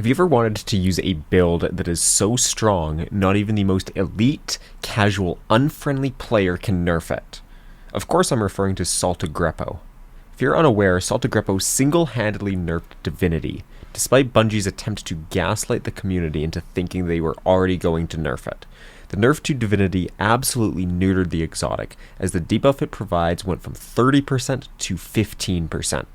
Have you ever wanted to use a build that is so strong, not even the most elite, casual, unfriendly player can nerf it? Of course I'm referring to Saltagreppo. If you're unaware, Saltagreppo single-handedly nerfed Divinity, despite Bungie's attempt to gaslight the community into thinking they were already going to nerf it. The nerf to Divinity absolutely neutered the exotic, as the debuff it provides went from 30% to 15%.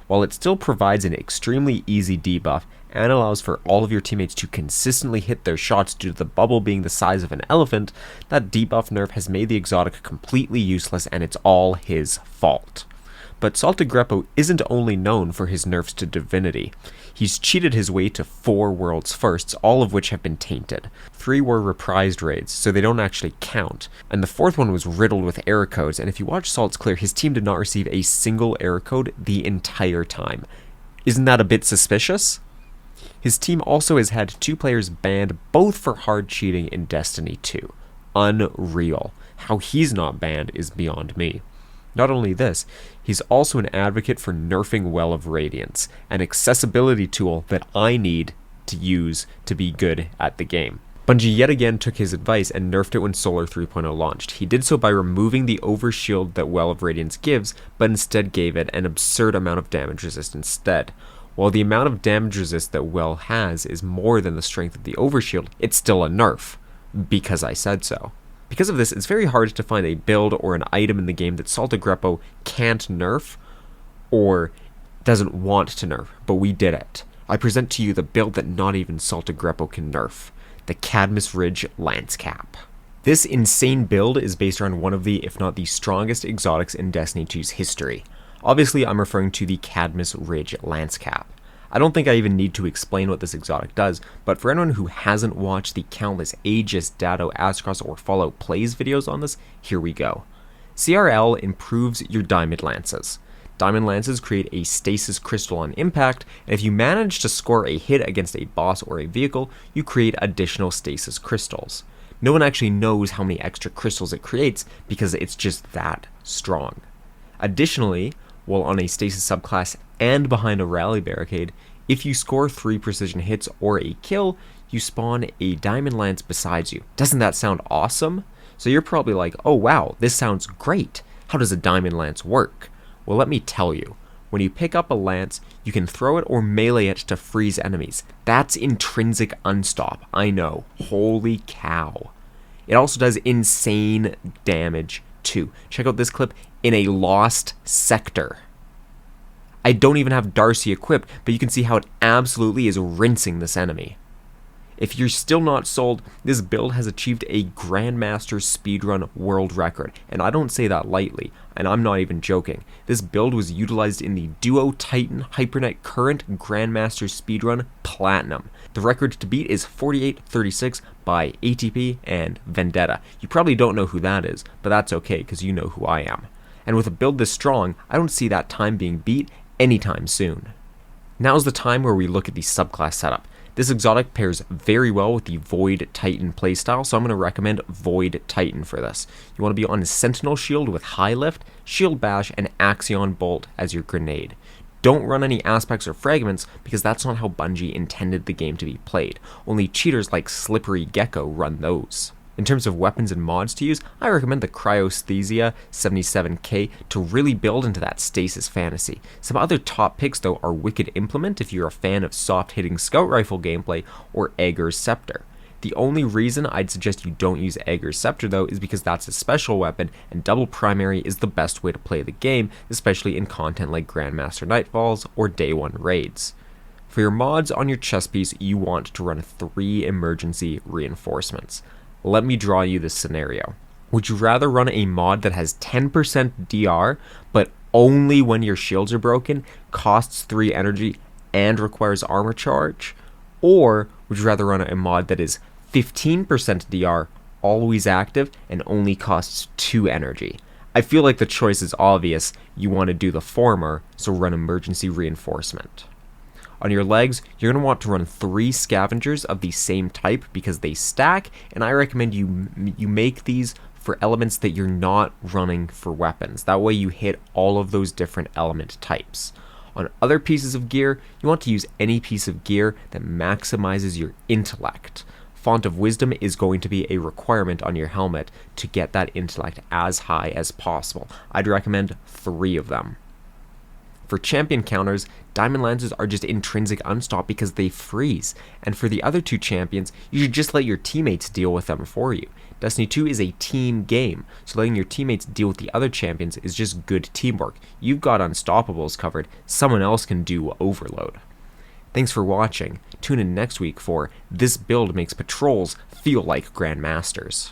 While it still provides an extremely easy debuff and allows for all of your teammates to consistently hit their shots due to the bubble being the size of an elephant, that debuff nerf has made the exotic completely useless, and it's all his fault. But Saltagreppo isn't only known for his nerfs to Divinity. He's cheated his way to 4 world's firsts, all of which have been tainted. 3 were reprised raids, so they don't actually count, and the 4th one was riddled with error codes, and if you watch Salt's Clear, his team did not receive a single error code the entire time. Isn't that a bit suspicious? His team also has had 2 players banned, both for hard cheating in Destiny 2. Unreal. How he's not banned is beyond me. Not only this, he's also an advocate for nerfing Well of Radiance, an accessibility tool that I need to use to be good at the game. Bungie yet again took his advice and nerfed it when Solar 3.0 launched. He did so by removing the overshield that Well of Radiance gives, but instead gave it an absurd amount of damage resist instead. While the amount of damage resist that Well has is more than the strength of the overshield, it's still a nerf, because I said so. Because of this, it's very hard to find a build or an item in the game that Saltagreppo can't nerf or doesn't want to nerf, but we did it. I present to you the build that not even Saltagreppo can nerf, the Cadmus Ridge Lance Cap. This insane build is based around one of the, if not the strongest exotics in Destiny 2's history. Obviously, I'm referring to the Cadmus Ridge Lance Cap. I don't think I even need to explain what this exotic does, but for anyone who hasn't watched the countless Aegis, Datto, Aztecross, or Fallout Plays videos on this, here we go. CRL improves your diamond lances. Diamond lances create a stasis crystal on impact, and if you manage to score a hit against a boss or a vehicle, you create additional stasis crystals. No one actually knows how many extra crystals it creates because it's just that strong. Additionally, while on a stasis subclass and behind a rally barricade, if you score 3 precision hits or a kill, you spawn a diamond lance beside you. Doesn't that sound awesome? So you're probably like, oh wow, this sounds great. How does a diamond lance work? Well, let me tell you. When you pick up a lance, you can throw it or melee it to freeze enemies. That's intrinsic unstop, I know. Holy cow. It also does insane damage too. Check out this clip in a lost sector. I don't even have Darcy equipped, but you can see how it absolutely is rinsing this enemy. If you're still not sold, this build has achieved a Grandmaster speedrun world record, and I don't say that lightly, and I'm not even joking. This build was utilized in the Duo Titan Hypernet current Grandmaster speedrun Platinum. The record to beat is 48:36 by ATP and Vendetta. You probably don't know who that is, but that's okay because you know who I am. And with a build this strong, I don't see that time being beat anytime soon. Now's the time where we look at the subclass setup. This exotic pairs very well with the Void Titan playstyle, so I'm going to recommend Void Titan for this. You want to be on Sentinel Shield with High Lift, Shield Bash, and Axion Bolt as your grenade. Don't run any aspects or fragments because that's not how Bungie intended the game to be played. Only cheaters like Slippery Gecko run those. In terms of weapons and mods to use, I recommend the Cryosthesia 77k to really build into that stasis fantasy. Some other top picks though are Wicked Implement if you're a fan of soft-hitting scout rifle gameplay, or Aegir's Scepter. The only reason I'd suggest you don't use Aegir's Scepter though is because that's a special weapon, and double primary is the best way to play the game, especially in content like Grandmaster Nightfalls or Day 1 raids. For your mods on your chest piece, you want to run 3 emergency reinforcements. Let me draw you this scenario. Would you rather run a mod that has 10% DR, but only when your shields are broken, costs 3 energy, and requires armor charge? Or would you rather run a mod that is 15% DR, always active, and only costs 2 energy? I feel like the choice is obvious. You want to do the former, so run emergency reinforcement. On your legs, you're going to want to run 3 scavengers of the same type because they stack, and I recommend you make these for elements that you're not running for weapons. That way you hit all of those different element types. On other pieces of gear, you want to use any piece of gear that maximizes your intellect. Font of Wisdom is going to be a requirement on your helmet to get that intellect as high as possible. I'd recommend 3 of them. For champion counters, Diamond Lances are just intrinsic unstop because they freeze, and for the other 2 champions, you should just let your teammates deal with them for you. Destiny 2 is a team game, so letting your teammates deal with the other champions is just good teamwork. You've got Unstoppables covered, someone else can do Overload. Thanks for watching. Tune in next week for This Build Makes Patrols Feel Like Grandmasters.